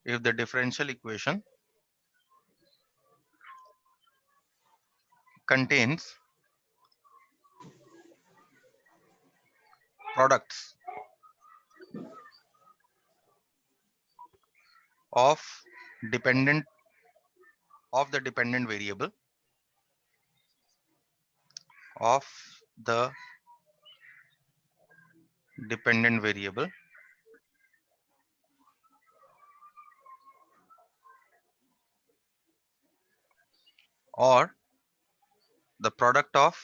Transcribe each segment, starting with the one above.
if the differential equation contains products of dependent of the dependent variable of the dependent variable or the product of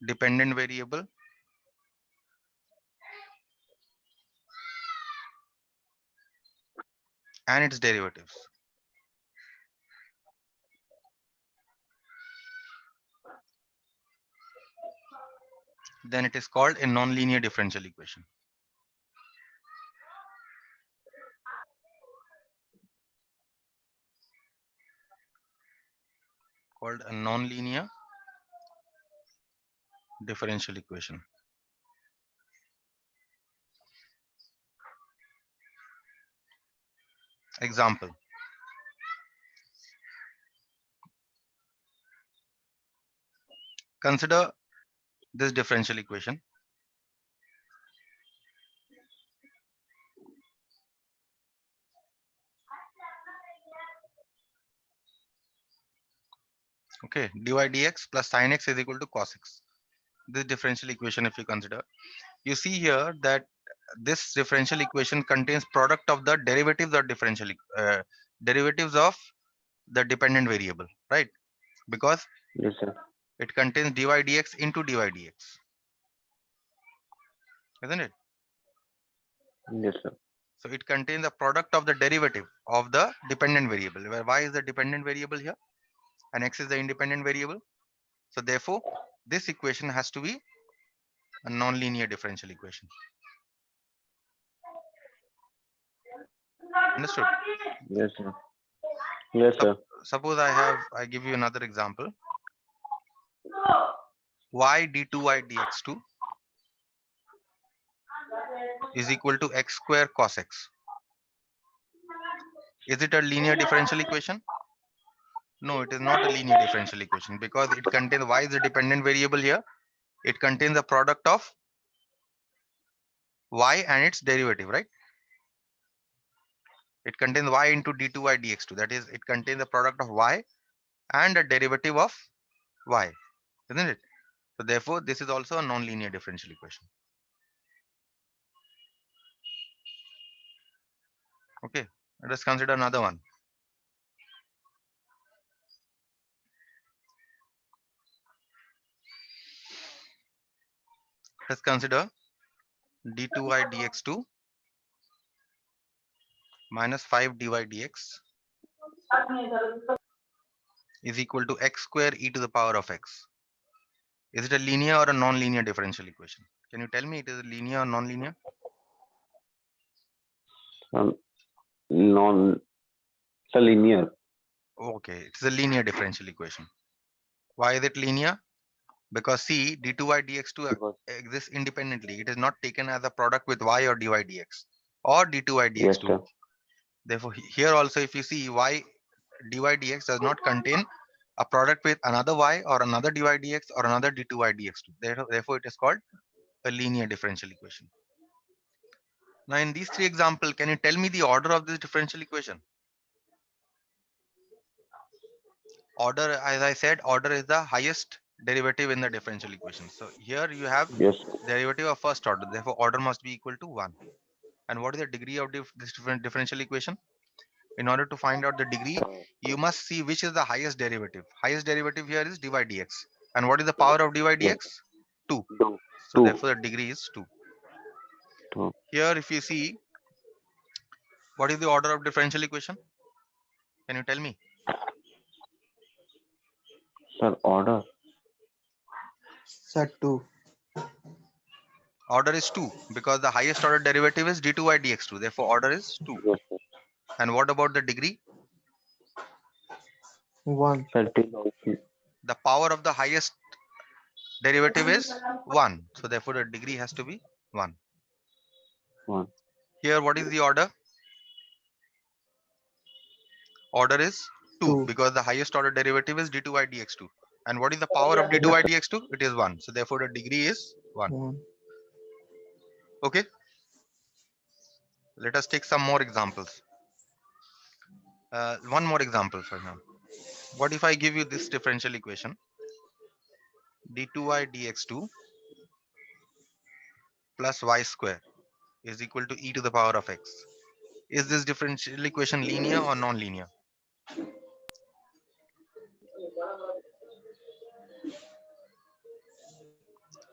dependent variable and its derivatives. Then it is called a nonlinear differential equation. Called a nonlinear differential equation. Example. Consider this differential equation. Okay, dy dx plus sin x is equal to cos x. This differential equation, if you consider, you see here that this differential equation contains product of the derivatives or derivatives of the dependent variable, right? Because Yes, sir. it contains dy dx into dy dx, isn't it? Yes, sir. So it contains the product of the derivative of the dependent variable, where y is the dependent variable here and x is the independent variable. So therefore, this equation has to be a non-linear differential equation. Understood? Yes, sir. Yes, sir. Suppose I give you another example. Y d2y dx2 is equal to x square cos x. Is it a linear differential equation? No, it is not a linear differential equation because it contains y is a dependent variable here. It contains the product of y and its derivative, right? It contains y into d2y dx2. That is, it contains the product of y and a derivative of y, isn't it? So therefore, this is also a non-linear differential equation. Okay, let us consider another one. Let's consider d2y dx2 minus 5 dy dx is equal to x square e to the power of x. Is it a linear or a non-linear differential equation? Can you tell me it is a linear or non-linear? Non. It's a linear. Okay, it's a linear differential equation. Why is it linear? Because see, d2y dx2 Because exists independently. It is not taken as a product with y or dy dx or d2y yes, dx2. sir. Therefore, here also, if you see y dy dx does not contain a product with another y or another dy dx or another d2y dx2. Therefore, it is called a linear differential equation. Now, in these three examples, can you tell me the order of this differential equation? Order, as I said, order is the highest derivative in the differential equation. So here you have Yes. derivative of first order. Therefore, order must be equal to 1. And what is the degree of this differential equation? In order to find out the degree, you must see which is the highest derivative. Highest derivative here is dy dx. And what is the power of dy Yes. dx? 2. Two. So Two. therefore, the degree is 2. Two. Here, if you see, what is the order of differential equation? Can you tell me? Sir, order. Sir, 2. Order is 2 because the highest order derivative is d2y dx2. Therefore, order is 2. Yes, sir. And what about the degree? 1. Sir, it is also. The power of the highest derivative is 1. So therefore, the degree has to be 1. 1. Here, what is the order? Order is 2 2. because the highest order derivative is d2y dx2. And what is the power of Yes, d2y sir. dx2? It is 1. So therefore the degree is 1. 1. Okay. Let us take some more examples. One more example for now. What if I give you this differential equation? d2y dx2 plus y square is equal to e to the power of x. Is this differential equation linear or non-linear?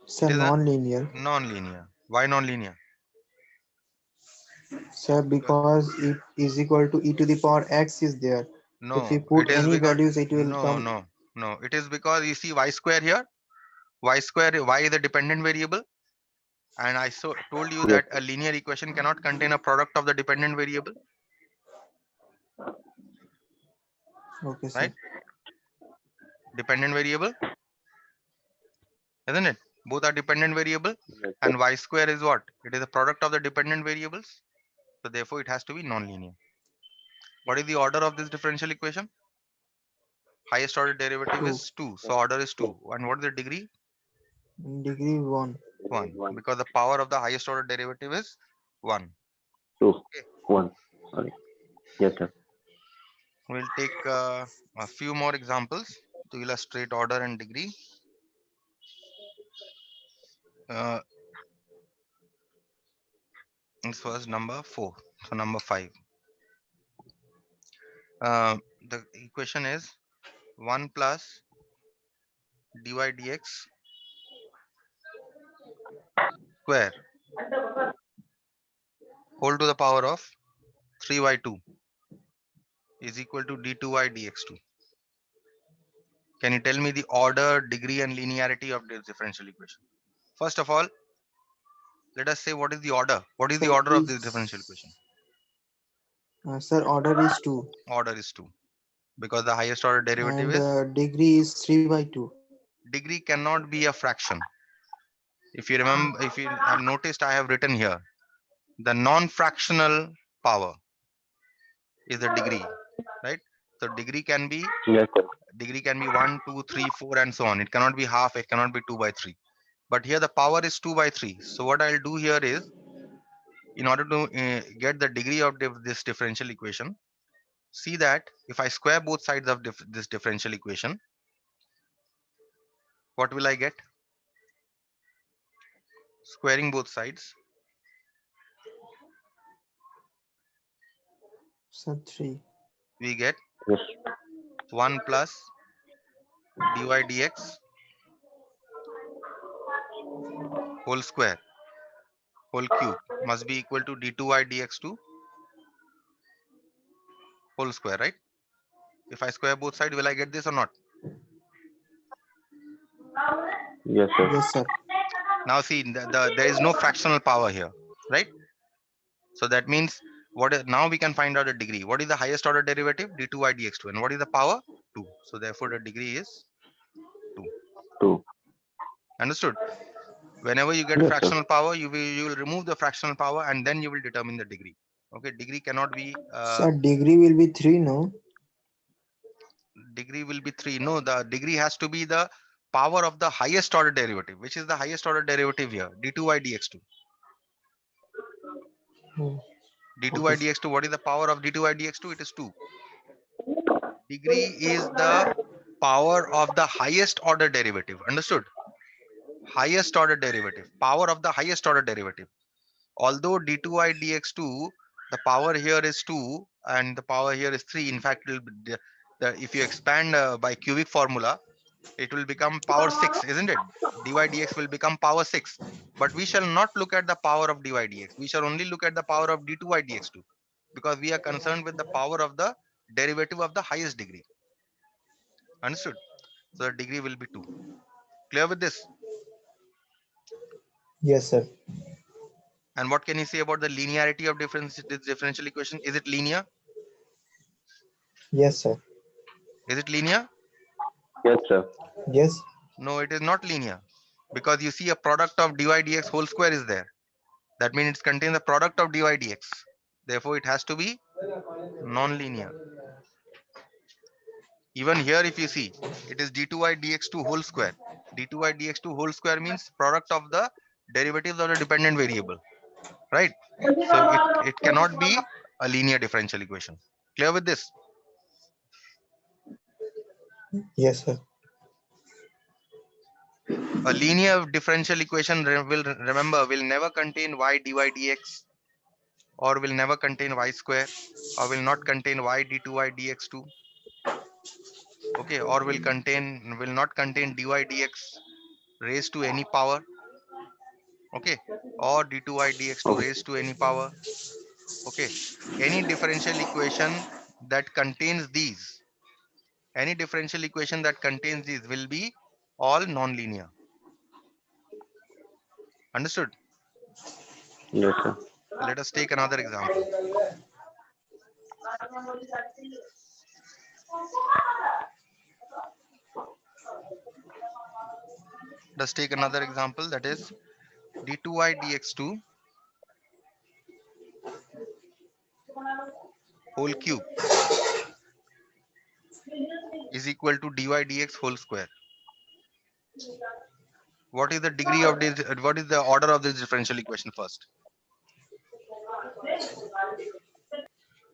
Sir, It is a non-linear. non-linear. Why non-linear? Sir, because it is equal to e to the power x is there. If we No, put it is any because values, it will no, come. no, no. It is because you see y square here. Y square, y is a dependent variable, and I told you Yes, that a linear equation cannot contain a product of the dependent variable, Okay, sir. right? Dependent variable, isn't it? Both are dependent variable, yes, sir. and y square is what? It is a product of the dependent variables, so therefore it has to be non-linear. What is the order of this differential equation? Highest order derivative 2. is 2, so order is 2. And what is the degree? Degree 1. 1, 1, because the power of the highest order derivative is 1. 2, Okay. 1. Sorry. Yes, sir. We'll take a few more examples to illustrate order and degree. Uh, this was number 4. So number 5. The equation is 1 plus dy dx square whole to the power of 3y2 is equal to d2y dx2. Can you tell me the order, degree, and linearity of this differential equation? First of all, let us say what is the order. What is the Sir, order of this differential is equation? sir, order is 2 Order is 2 because the highest order derivative and is degree is 3 by 2. degree cannot be a fraction. If you remember, if you have noticed, I have written here the non-fractional power is the degree, right? So Yes, sir. degree can be 1, 2, 3, 4, and so on. It cannot be half. It cannot be 2 by 3. But here the power is 2 by 3. So what I'll do here is, in order to get the degree of this differential equation, see that if I square both sides of this differential equation, what will I get? Squaring both sides, Sir, 3. we get Yes. 1 plus dy dx whole square whole cube must be equal to d2y dx2 whole square, right? If I square both sides, will I get this or not? Yes, sir. Yes, sir. Now see, there is no fractional power here, right? So that means now we can find out the degree. What is the highest order derivative? d2y dx2. And what is the power? 2. So therefore the degree is 2. 2. Understood? Whenever you get Yes, sir. fractional power, you will remove the fractional power and then you will determine the degree. Okay, degree cannot be Sir, degree will be 3, no? degree will be 3. No, the degree has to be the power of the highest order derivative. Which is the highest order derivative here? d2y dx2. Oh, d2y okay, sir. dx2, what is the power of d2y dx2? It is 2. Degree is the power of the highest order derivative. Understood? Highest order derivative. Power of the highest order derivative. Although d2y dx2, the power here is 2 and the power here is 3. In fact, if you expand by cubic formula, it will become power 6, isn't it? dy dx will become power 6. But we shall not look at the power of dy dx. We shall only look at the power of d2y dx2 because we are concerned with the power of the derivative of the highest degree. Understood? So the degree will be 2. Clear with this? Yes, sir. And what can you say about the linearity of this differential equation? Is it linear? Yes, sir. Is it linear? Yes, sir. Yes. No, it is not linear because you see a product of dy dx whole square is there. That means it contains the product of dy dx. Therefore, it has to be non-linear. Even here, if you see, it is d2y dx2 whole square. d2y dx2 whole square means product of the derivatives of the dependent variable, right? So it cannot be a linear differential equation. Clear with this? Yes, sir. A linear differential equation will never contain y dy dx, or will never contain y square, or will not contain y d2y dx2. Okay, or will not contain dy dx raised to any power. Okay, or d2y dx2 Okay. raised to any power. Okay, any differential equation that contains these, any differential equation that contains these will be all non-linear. Understood? Yes, sir. Let us take another example. Let's take another example, that is d2y dx2 whole cube is equal to dy dx whole square. What is the degree of this? What is the order of this differential equation first?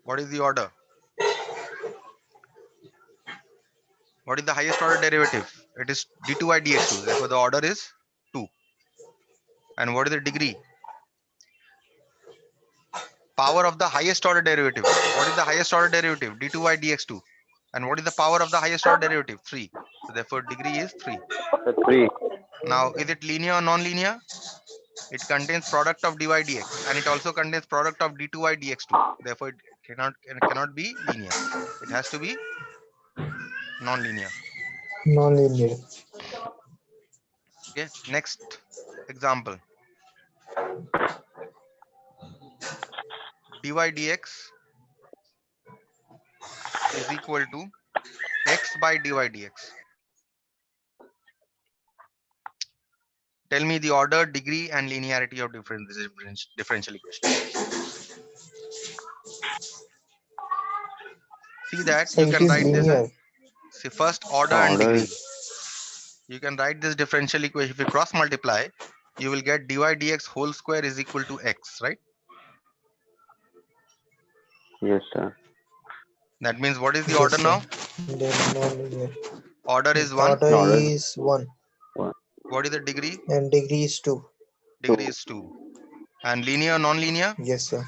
What is the order? What is the highest order derivative? It is d2y dx2. Therefore, the order is 2. And what is the degree? Power of the highest order derivative. What is the highest order derivative? d2y dx2. And what is the power of the highest order derivative? 3. So therefore, degree is 3. The three. Now, is it linear or non-linear? It contains product of dy dx, and it also contains product of d2y dx2. Therefore, it cannot be linear. It has to be non-linear. Non-linear. Okay. Next example. dy dx is equal to x by dy dx. Tell me the order, degree, and linearity of differential equation. See that So you it can is write this as, linear. see, first order The and order degree. is You can write this differential equation. If you cross multiply, you will get dy dx whole square is equal to x, right? yes, sir. That means what is the Yes, order sir. now? Then non-linear. Order is 1. Order The order is is 1 one, What is the degree? and degree is 2. Degree two. is 2. And linear, non-linear? Yes, sir.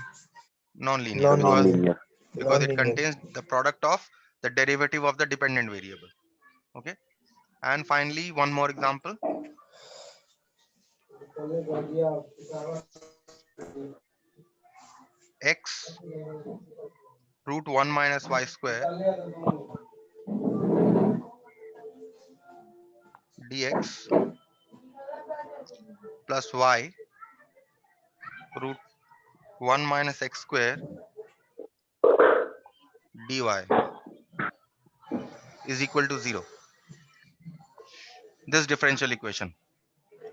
Non-linear, The because Non-linear. non-linear. it Non-linear. contains the product of the derivative of the dependent variable. Okay. And finally, one more example. X root 1 minus y square dx plus y root 1 minus x square dy is equal to 0. This differential equation,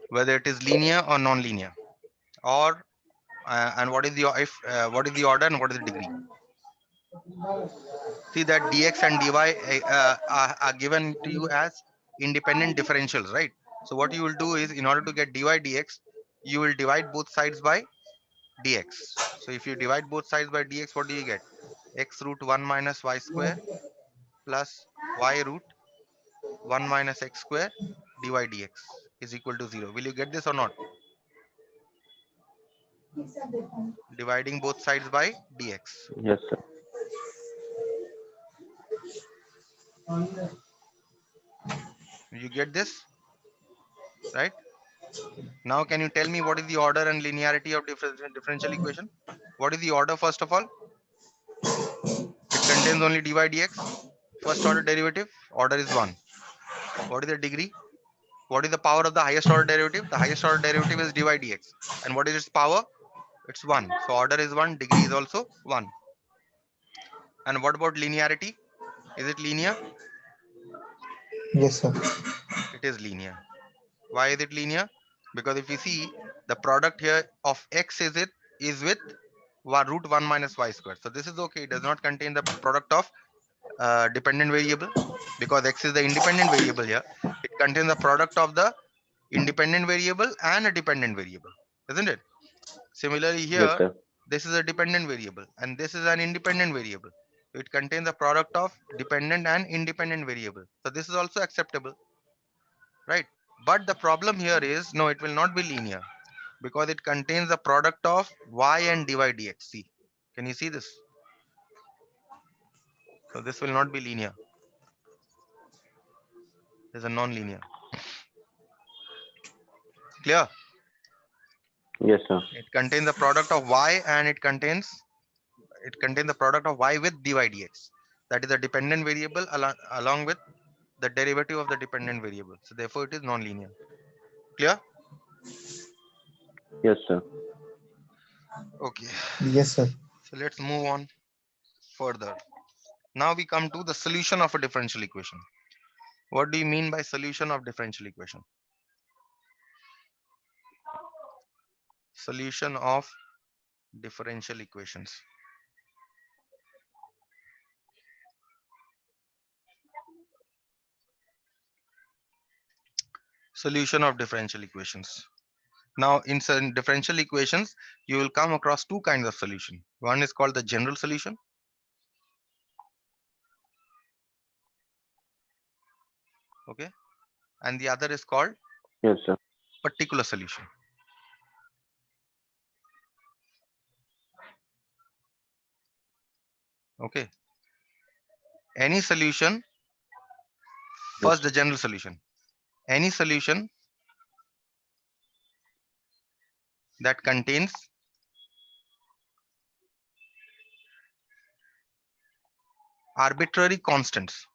whether it is linear or non-linear, or and what is the what is the order and what is the degree? See that dx and dy are given to you as independent differentials, right? So what you will do is, in order to get dy dx, you will divide both sides by dx. So if you divide both sides by dx, what do you get? X root 1 minus y square plus y root 1 minus x square dy dx is equal to 0. Will you get this or not? Dividing both sides by dx. Yes, sir. You get this, right? Now, can you tell me what is the order and linearity of differential equation? What is the order first of all? It contains only dy dx. First order derivative, order is 1. What is the degree? What is the power of the highest order derivative? The highest order derivative is dy dx. And what is its power? It's 1. So order is 1, degree is also 1. And what about linearity? Is it linear? Yes, sir. It is linear. Why is it linear? Because if you see, The product here of x is with root 1 minus y square. So this is okay. It does not contain the product of dependent variable because x is the independent variable here. It contains the product of the independent variable and a dependent variable, isn't it? Similarly Yes, here, sir. this is a dependent variable and this is an independent variable. It contains the product of dependent and independent variable. So this is also acceptable, right? But the problem here is, no, it will not be linear because it contains the product of y and dy dx. See, can you see this? So this will not be linear. There's a non-linear. Clear? Yes, sir. It contains the product of y and it contains the product of y with dy dx. That is a dependent variable along with the derivative of the dependent variable. So therefore it is non-linear. Clear? Yes, sir. Okay. Yes, sir. So let's move on further. Now we come to the solution of a differential equation. What do you mean by solution of differential equation? Solution of differential equations. Solution of differential equations. Now in certain differential equations, you will come across two kinds of solution. One is called the general solution. Okay. And the other is called Yes, sir. particular solution. Okay. Any solution, first the general solution. Any solution that contains arbitrary constants.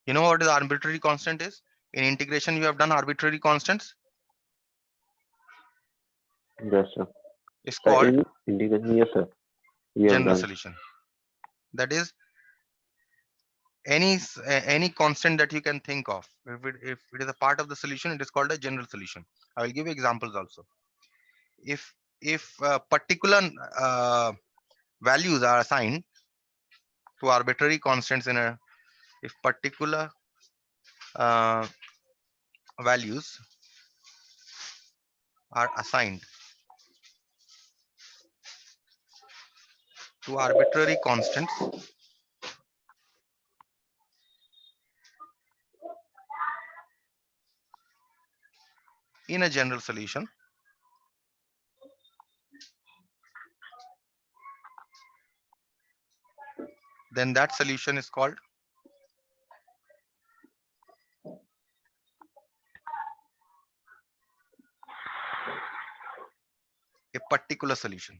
You know what is arbitrary constant is? In integration, you have done arbitrary constants. Yes, sir. It's Sir, called in integration, yes, sir. We have general done. solution. That is any constant that you can think of. If it is a part of the solution, it is called a general solution. I will give you examples also. If particular values are assigned to arbitrary constants if particular uh, values are assigned to arbitrary constants in a general solution, then that solution is called a particular solution.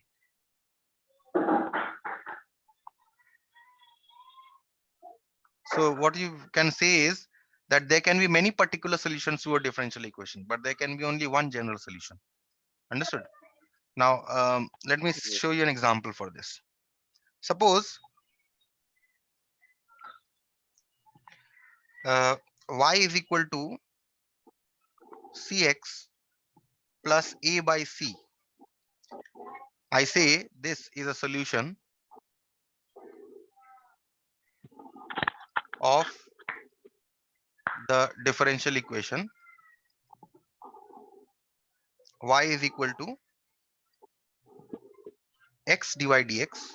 So what you can say is that there can be many particular solutions to a differential equation, but there can be only one general solution. Understood? Now, let me show you an example for this. Suppose y is equal to cx plus a by c. I say this is a solution of the differential equation y is equal to x dy dx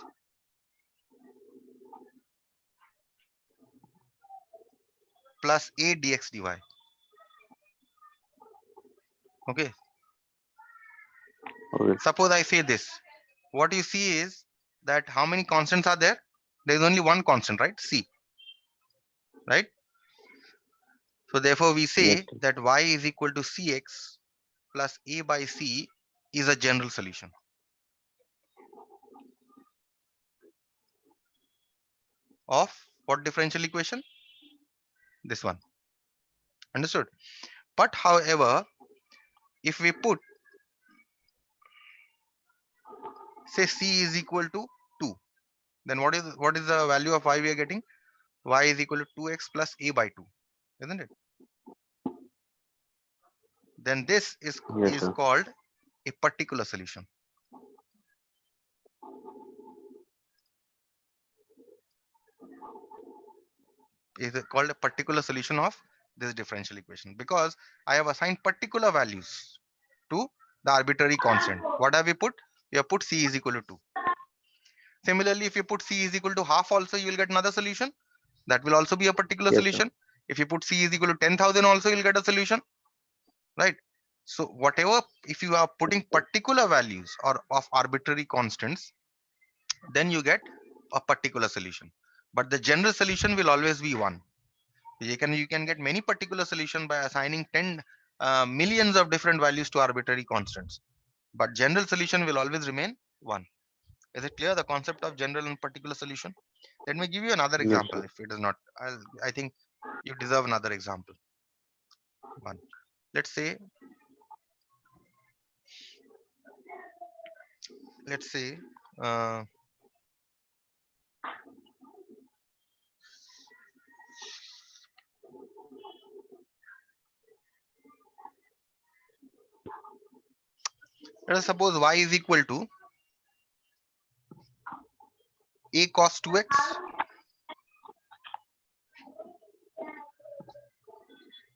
plus a dx dy. Okay. Okay. Suppose I say this. What you see is that how many constants are there? There is only one constant, right? C. Right? So therefore we Yes, say sir. that y is equal to cx plus a by c is a general solution. Of what differential equation? This one. Understood? But however, if we put, say c is equal to 2, then what is the value of y we are getting? Y is equal to 2x plus a by 2, isn't it? then this is Yes, sir. called a particular solution. Is called a particular solution of this differential equation, because I have assigned particular values to the arbitrary constant. What have we put? We have put c is equal to 2. Similarly, if you put c is equal to half also, you will get another solution. That will also be a particular Yes, sir. solution. If you put c is equal to 10,000 also, you'll get a solution, right? So whatever, if you are putting particular values or of arbitrary constants, then you get a particular solution. But the general solution will always be 1. You can get many particular solution by assigning 10 millions of different values to arbitrary constants. But general solution will always remain 1. Is it clear, the concept of general and particular solution? Let me give you another Yes, example. sir. If it is not, I think you deserve another example. One. Let's say, let's say, uh, let us suppose y is equal to a cos 2x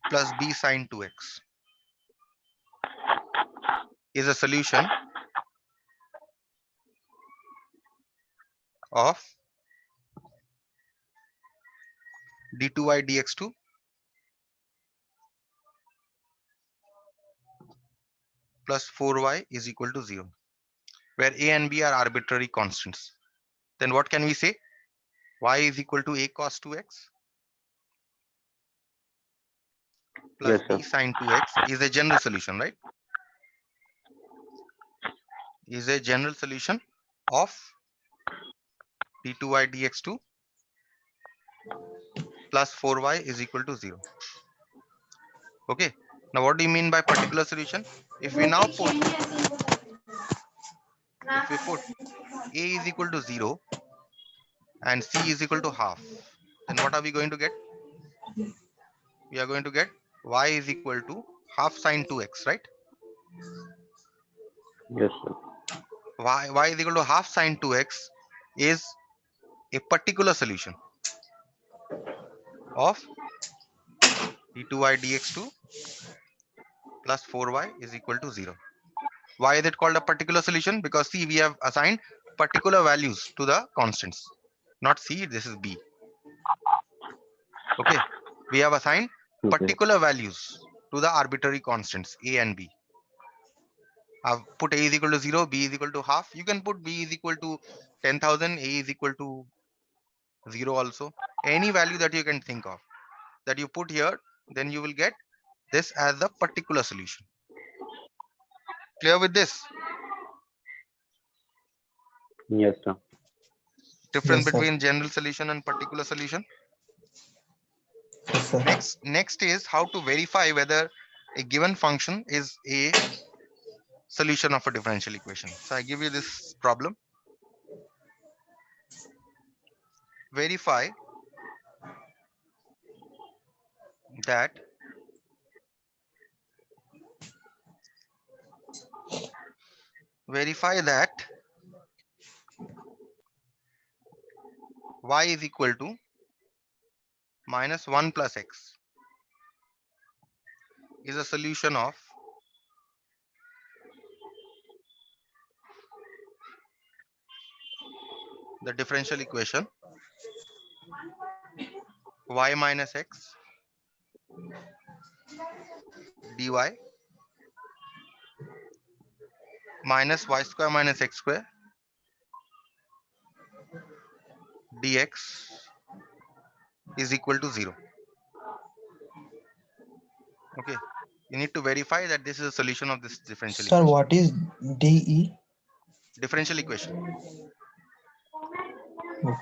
plus b sin 2x is a solution of d2y dx2 plus 4y is equal to 0, where a and b are arbitrary constants. Then what can we say? Y is equal to a cos 2x plus Yes, sir. b sin 2x is a general solution, right? Is a general solution of d2y dx2 plus 4y is equal to 0. Okay. Now, what do you mean by particular solution? If we now put, if we put a is equal to 0 and c is equal to half, then what are we going to get? We are going to get y is equal to half sine 2x, right? Yes, sir. Y is equal to half sine 2x is a particular solution of d2y dx2 plus 4y is equal to 0. Why is it called a particular solution? Because see, we have assigned particular values to the constants. Not c, this is b. Okay. We have assigned Okay. particular values to the arbitrary constants a and b. I've put a is equal to 0, b is equal to half. You can put b is equal to 10,000, a is equal to 0 also. Any value that you can think of that you put here, then you will get this as the particular solution. Clear with this? Yes, sir. Difference Yes, sir. between general solution and particular solution. Yes, sir. Next is how to verify whether a given function is a solution of a differential equation. So I give you this problem. Verify that y is equal to minus 1 plus x is a solution of the differential equation y minus x dy minus y square minus x square dx is equal to 0. Okay. You need to verify that this is a solution of this differential Sir, equation. what is DE? Differential equation. Oh.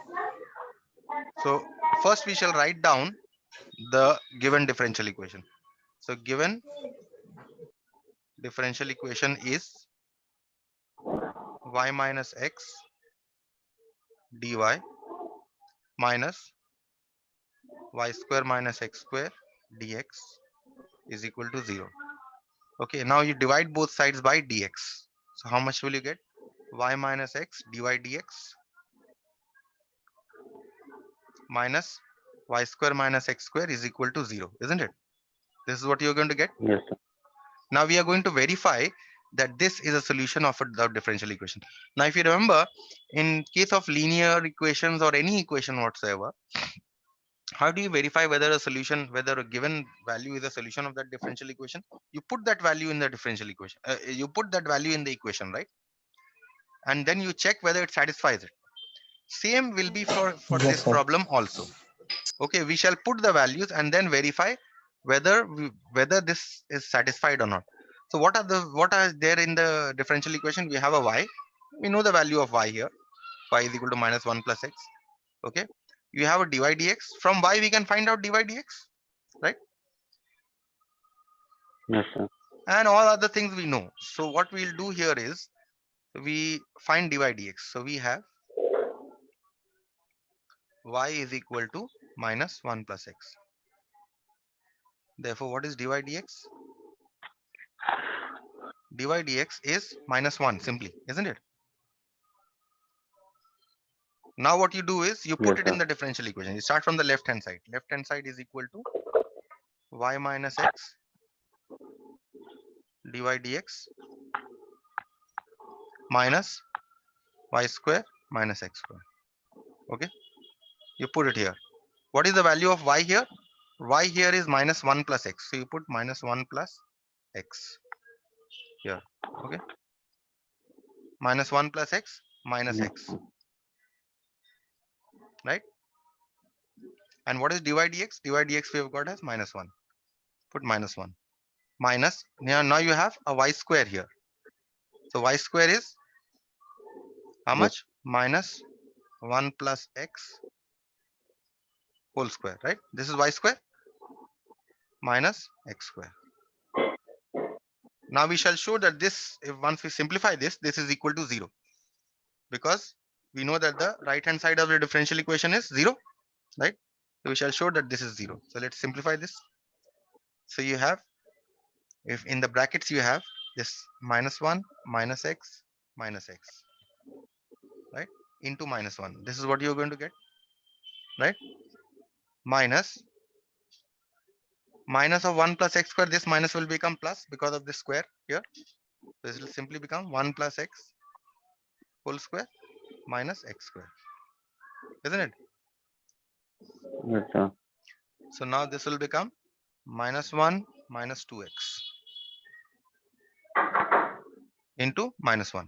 So first we shall write down the given differential equation. So given differential equation is y minus x dy minus y square minus x square dx is equal to 0. Okay, now you divide both sides by dx. So how much will you get? Y minus x dy dx minus y square minus x square is equal to 0, isn't it? This is what you're going to get. Yes, sir. Now we are going to verify that this is a solution of a differential equation. Now if you remember, in case of linear equations or any equation whatsoever, how do you verify whether a solution, whether a given value is a solution of that differential equation? You put that value in the differential equation. You put that value in the equation, right? And then you check whether it satisfies it. Same will be for Yes, this sir. problem also. Okay, we shall put the values and then verify whether whether this is satisfied or not. So what are there in the differential equation? We have a y. We know the value of y here. Y is equal to minus 1 plus x. Okay. You have a dy dx. From y we can find out dy dx, right? Yes, sir. And all other things we know. So what we'll do here is we find dy dx. So we have y is equal to minus 1 plus x. Therefore, what is dy dx? Dy dx is minus 1 simply, isn't it? Now what you do is you put Yes, it in sir. the differential equation. You start from the left hand side. Left hand side is equal to y minus x dy dx minus y square minus x square. Okay, you put it here. What is the value of y here? Y here is minus 1 plus x. So you put minus 1 plus x here. Okay, minus 1 plus x minus Yes, x, sir. right? And what is dy dx? Dy dx we have got as minus 1. Put minus 1 minus. Now you have a y square here. So y square is how Yes, much? Minus 1 plus x whole square, right? This is y square minus x square. Now we shall show that this, if once we simplify this, this is equal to 0, because we know that the right hand side of the differential equation is 0, right? So we shall show that this is 0. So let's simplify this. So you have, if in the brackets you have this minus 1 minus x, right, into minus 1. This is what you're going to get, right? Minus of 1 plus x square. This minus will become plus because of this square here. This will simply become 1 plus x whole square minus x square, isn't it? yes, sir. So now this will become minus 1 minus 2x into minus 1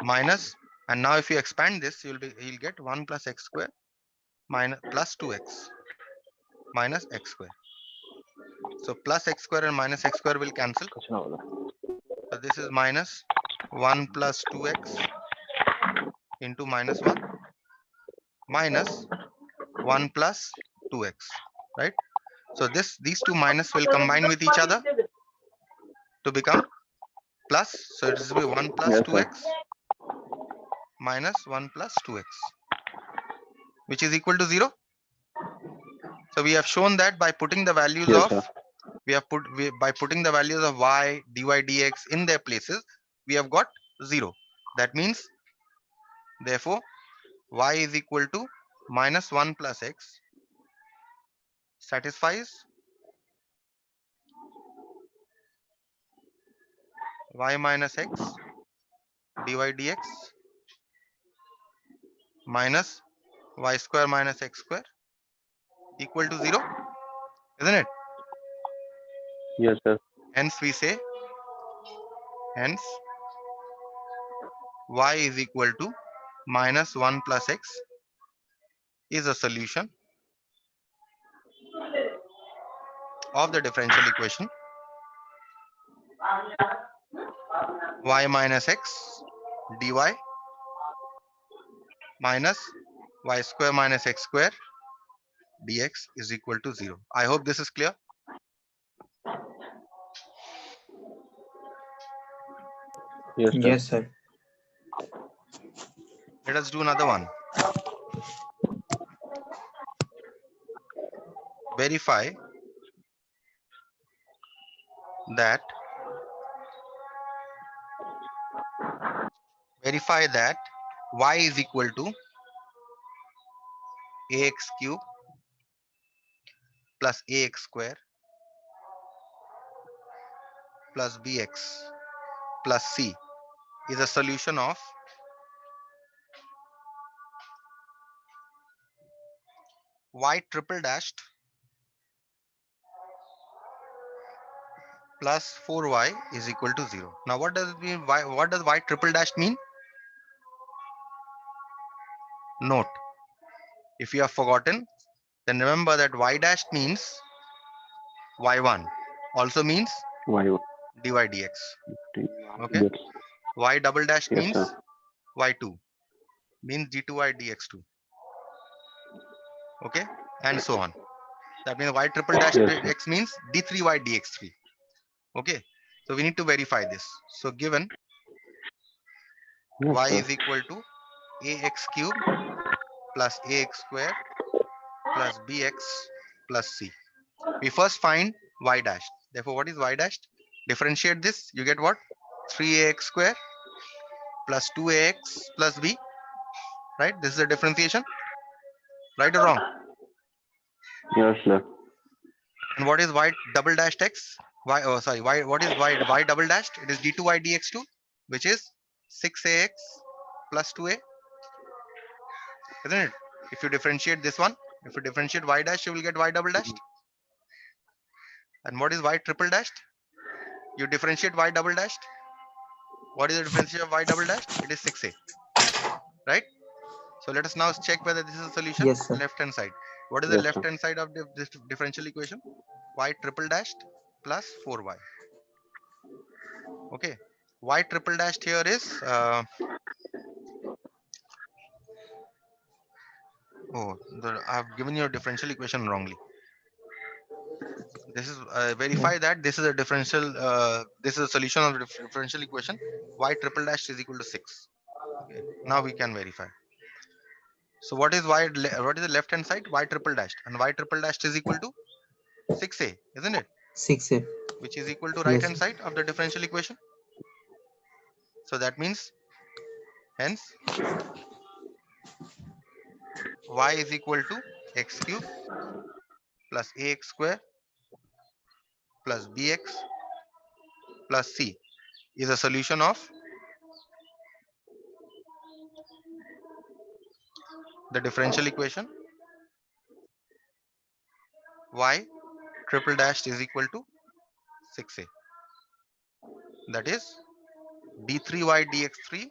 minus, and now if you expand this, you'll get 1 plus x square minus plus 2x minus x square. So plus x square and minus x square will cancel. कुछ ना होगा. So this is minus 1 plus 2x into minus 1 minus 1 plus 2x, right? So these two minus will combine with each other to become plus. So it will be 1 plus Yes, 2x sir. minus 1 plus 2x, which is equal to 0. So we have shown that by putting the values Yes, of, sir. by putting the values of y, dy, dx in their places, we have got 0. That means, therefore, y is equal to minus 1 plus x satisfies y minus x dy dx minus y square minus x square equal to 0, isn't it? Yes, sir. Hence we say, hence y is equal to minus 1 plus x is a solution of the differential equation y minus x dy minus y square minus x square dx is equal to 0. I hope this is clear. Yes, sir. Yes, sir. Let us do another one. Verify that y is equal to ax cube plus ax square plus bx plus c is a solution of y triple dashed plus 4y is equal to 0. Now what does it mean? What does y triple dashed mean? Note, if you have forgotten, then remember that y dashed means y1, also means Why? dy dx. Okay. Yes. Y double dash Yes, means sir. y2, means d2y dx2. Okay, and so on. That means y triple dash Yes, sir. x means d3y dx3. Okay, so we need to verify this. So given Yes, y sir. is equal to ax cube plus ax square plus bx plus c. We first find y dash. Therefore, what is y dash? Differentiate this, you get what? 3ax square plus 2ax plus b. Right? This is a differentiation. Right or wrong? Yes, sir. And what is y double dashed x? Y, oh sorry, what is y double dashed? It is d2y dx2, which is 6ax plus 2a, isn't it? If you differentiate this one, if you differentiate y dash, you will get y double dashed. And what is y triple dashed? You differentiate y double dashed. What is the differentiation of y double dashed? It is 6a, right? So let us now check whether this is a solution. Yes, sir. Left hand side. What is the Yes, left sir. hand side of this differential equation? Y triple dashed plus 4y. Okay. Y triple dashed here is I have given you a differential equation wrongly. This is verify that this is a differential. This is a solution of the differential equation. Y triple dash is equal to 6. Okay. Now we can verify. So what is what is the left hand side? Y triple dashed, and y triple dashed is equal to 6a, isn't it? 6a. Which is equal to right Yes, hand sir. side of the differential equation. So that means hence y is equal to x cube plus ax square plus bx plus c is a solution of the differential equation y triple dashed is equal to 6a. That is d3y dx3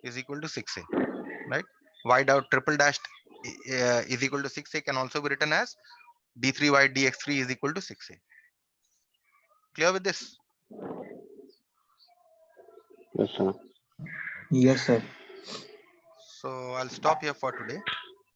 is equal to 6a, right? Y dot triple dashed is equal to 6a can also be written as d3y dx3 is equal to 6a. Clear with this? Yes, sir. Yes, sir. So I'll stop here for today.